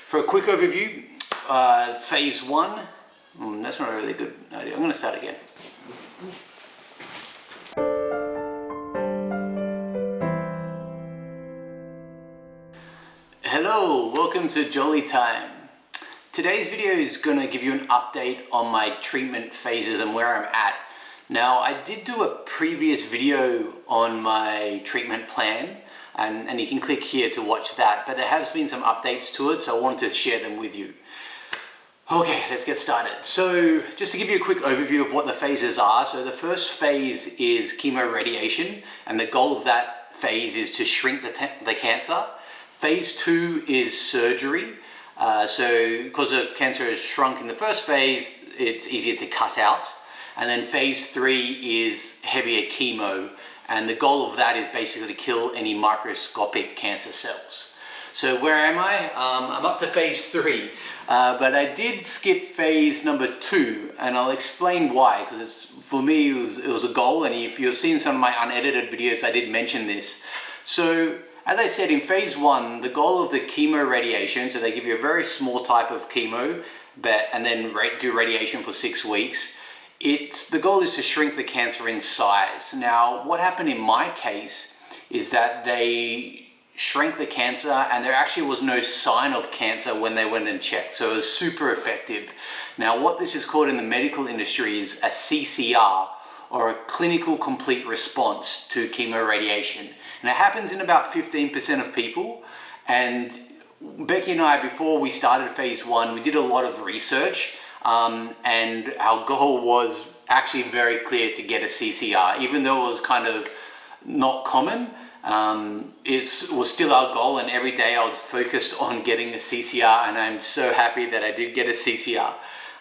For a quick overview, phase one, that's not a really good idea. I'm going to start again. Hello, welcome to Jolly Time. Today's video is going to give you an update on my treatment phases and where I'm at. Now, I did do a previous video on my treatment plan, and you can click here to watch that, but there has been some updates to it, so I wanted to share them with you. Okay, let's get started. So just to give you a quick overview of what the phases are. So the first phase is chemoradiation, and the goal of that phase is to shrink the cancer. Phase 2 is surgery. So because the cancer is shrunk in the first phase, it's easier to cut out. And then phase 3 is heavier chemo. And the goal of that is basically to kill any microscopic cancer cells. So where am I? I'm up to phase 3, but I did skip phase number 2, and I'll explain why, because for me it was a goal, and if you've seen some of my unedited videos, I did mention this. So as I said, in phase 1, the goal of the chemoradiation, so they give you a very small type of chemo, and then do radiation for 6 weeks. The goal is to shrink the cancer in size. Now, what happened in my case is that they shrank the cancer and there actually was no sign of cancer when they went and checked. So it was super effective. Now, what this is called in the medical industry is a CCR, or a clinical complete response to chemoradiation. And it happens in about 15% of people. And Becky and I, before we started phase 1, we did a lot of research. And our goal was actually very clear to get a CCR, even though it was kind of not common. It was still our goal, and every day I was focused on getting a CCR, and I'm so happy that I did get a CCR.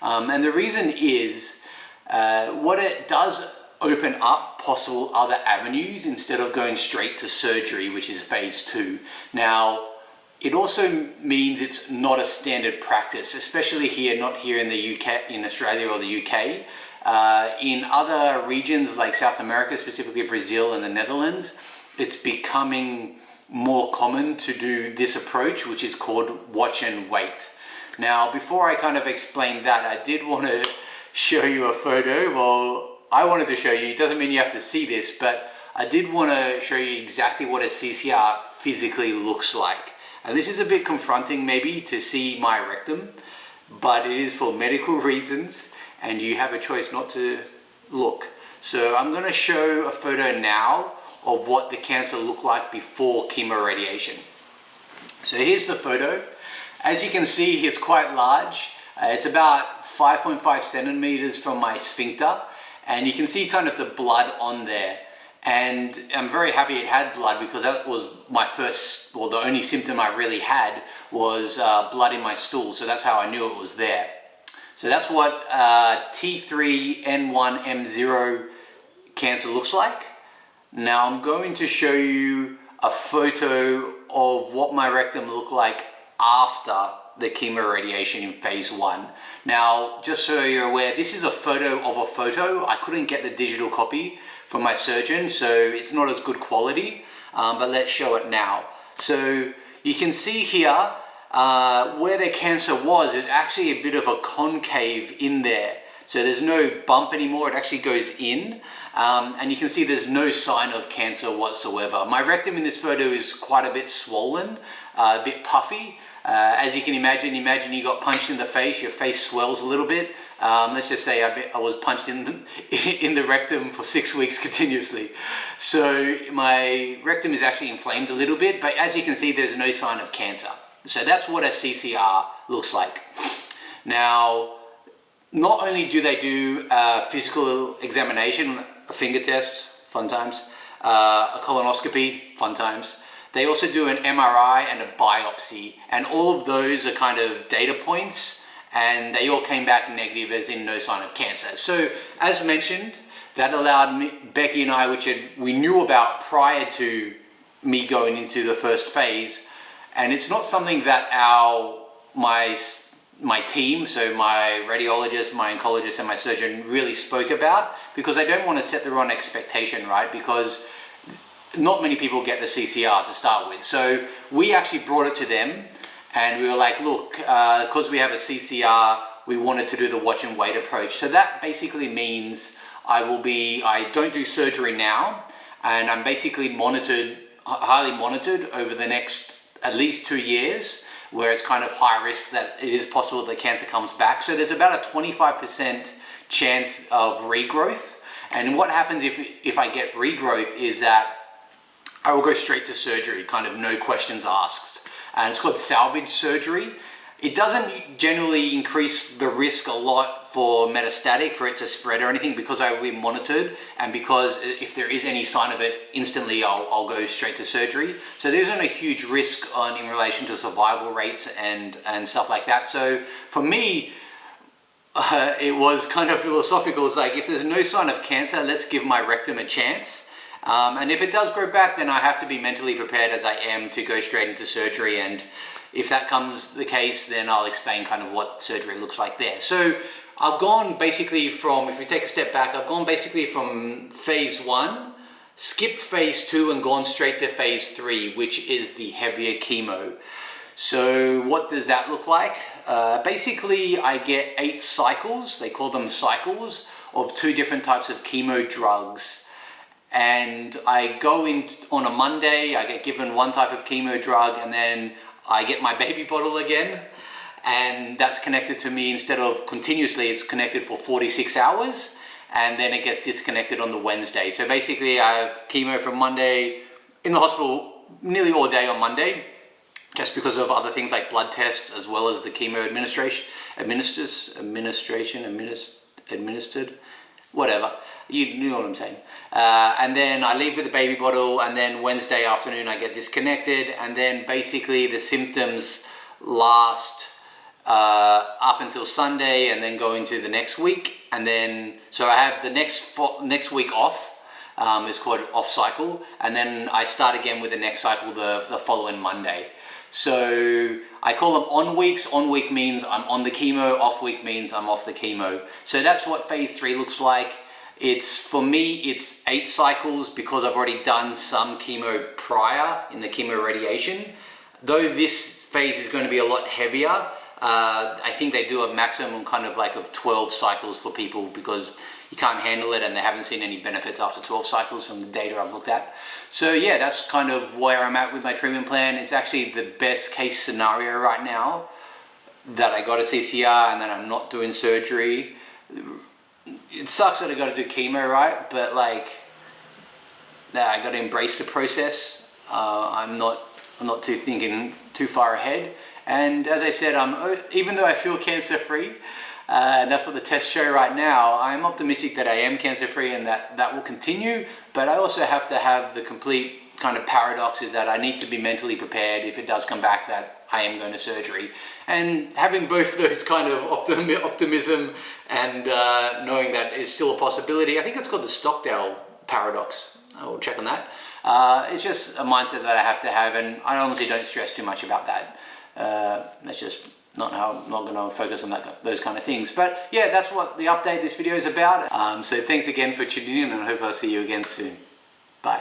And the reason is, what it does open up possible other avenues instead of going straight to surgery, which is phase 2. Now, it also means it's not a standard practice, especially here, not here in the UK, in Australia or the UK. In other regions like South America, specifically Brazil and the Netherlands, it's becoming more common to do this approach, which is called watch and wait. Now, before I kind of explain that, I did want to show you a photo. Well, I wanted to show you, it doesn't mean you have to see this, but I did want to show you exactly what a CCR physically looks like. And this is a bit confronting maybe to see my rectum, but it is for medical reasons and you have a choice not to look. So I'm going to show a photo now of what the cancer looked like before chemoradiation. So here's the photo. As you can see, it's quite large. It's about 5.5 centimeters from my sphincter, and you can see kind of the blood on there. And I'm very happy it had blood, because that was my first, or the only symptom I really had was blood in my stool. So that's how I knew it was there. So that's what T3N1M0 cancer looks like. Now I'm going to show you a photo of what my rectum looked like after the chemoradiation in phase 1. Now, just so you're aware, this is a photo of a photo. I couldn't get the digital copy from my surgeon, so it's not as good quality, but let's show it now. So you can see here where the cancer was, it's actually a bit of a concave in there. So there's no bump anymore, it actually goes in. And you can see there's no sign of cancer whatsoever. My rectum in this photo is quite a bit swollen, a bit puffy. As you can imagine you got punched in the face, your face swells a little bit. Let's just say I was punched in the rectum for 6 weeks continuously. So my rectum is actually inflamed a little bit, but as you can see, there's no sign of cancer. So that's what a CCR looks like. Now, not only do they do a physical examination, a finger test, fun times, a colonoscopy, fun times. They also do an MRI and a biopsy, and all of those are kind of data points, and they all came back negative, as in no sign of cancer. So as mentioned, that allowed Becky and I, which we knew about prior to me going into the first phase, and it's not something that my team, so my radiologist, my oncologist, and my surgeon really spoke about, because I don't want to set the wrong expectation, right? Because not many people get the CCR to start with. So we actually brought it to them, and we were like, look, because we have a CCR, we wanted to do the watch and wait approach. So that basically means I don't do surgery now, and I'm basically highly monitored over the next at least 2 years, where it's kind of high risk that it is possible that cancer comes back. So there's about a 25% chance of regrowth. And what happens if I get regrowth is that I will go straight to surgery, kind of no questions asked. And it's called salvage surgery. It doesn't generally increase the risk a lot for metastatic, for it to spread or anything, because I will be monitored, and because if there is any sign of it, instantly I'll go straight to surgery. So there isn't a huge risk in relation to survival rates and stuff like that. So for me, it was kind of philosophical. It's like, if there's no sign of cancer, let's give my rectum a chance. And if it does grow back, then I have to be mentally prepared as I am to go straight into surgery. And if that comes the case, then I'll explain kind of what surgery looks like there. So I've gone basically from, if we take a step back, I've gone basically from phase 1, skipped phase 2 and gone straight to phase 3, which is the heavier chemo. So what does that look like? Basically, I get 8 cycles, they call them cycles, of 2 different types of chemo drugs. And I go in on a Monday, I get given 1 type of chemo drug, and then I get my baby bottle again. And that's connected to me, instead of continuously, it's connected for 46 hours. And then it gets disconnected on the Wednesday. So basically I have chemo from Monday, in the hospital nearly all day on Monday, just because of other things like blood tests, as well as the chemo administered, whatever, you know what I'm saying. And then I leave with the baby bottle, and then Wednesday afternoon I get disconnected, and then basically the symptoms last up until Sunday, and then go into the next week. And then, so I have the next week off, it's called off cycle, and then I start again with the next cycle the following Monday. So I call them on weeks. On week means I'm on the chemo, off week means I'm off the chemo. So that's what phase 3 looks like. For me, it's 8 cycles, because I've already done some chemo prior in the chemoradiation. Though this phase is going to be a lot heavier, I think they do a maximum kind of like of 12 cycles for people, because you can't handle it, and they haven't seen any benefits after 12 cycles from the data I've looked at. So yeah, that's kind of where I'm at with my treatment plan. It's actually the best case scenario right now, that I got a CCR and that I'm not doing surgery. It sucks that I got to do chemo, right? But like, I got to embrace the process. I'm not thinking too far ahead. And as I said, even though I feel cancer-free, and that's what the tests show right now, I'm optimistic that I am cancer-free, and that will continue. But I also have to have the complete kind of paradox, is that I need to be mentally prepared if it does come back that I am going to surgery. And having both those kind of optimism and knowing that it's still a possibility, I think it's called the Stockdale paradox. I will check on that. It's just a mindset that I have to have, and I honestly don't stress too much about that. That's just not going to focus on those kind of things. But yeah, that's what the update this video is about. So thanks again for tuning in, and I hope I'll see you again soon.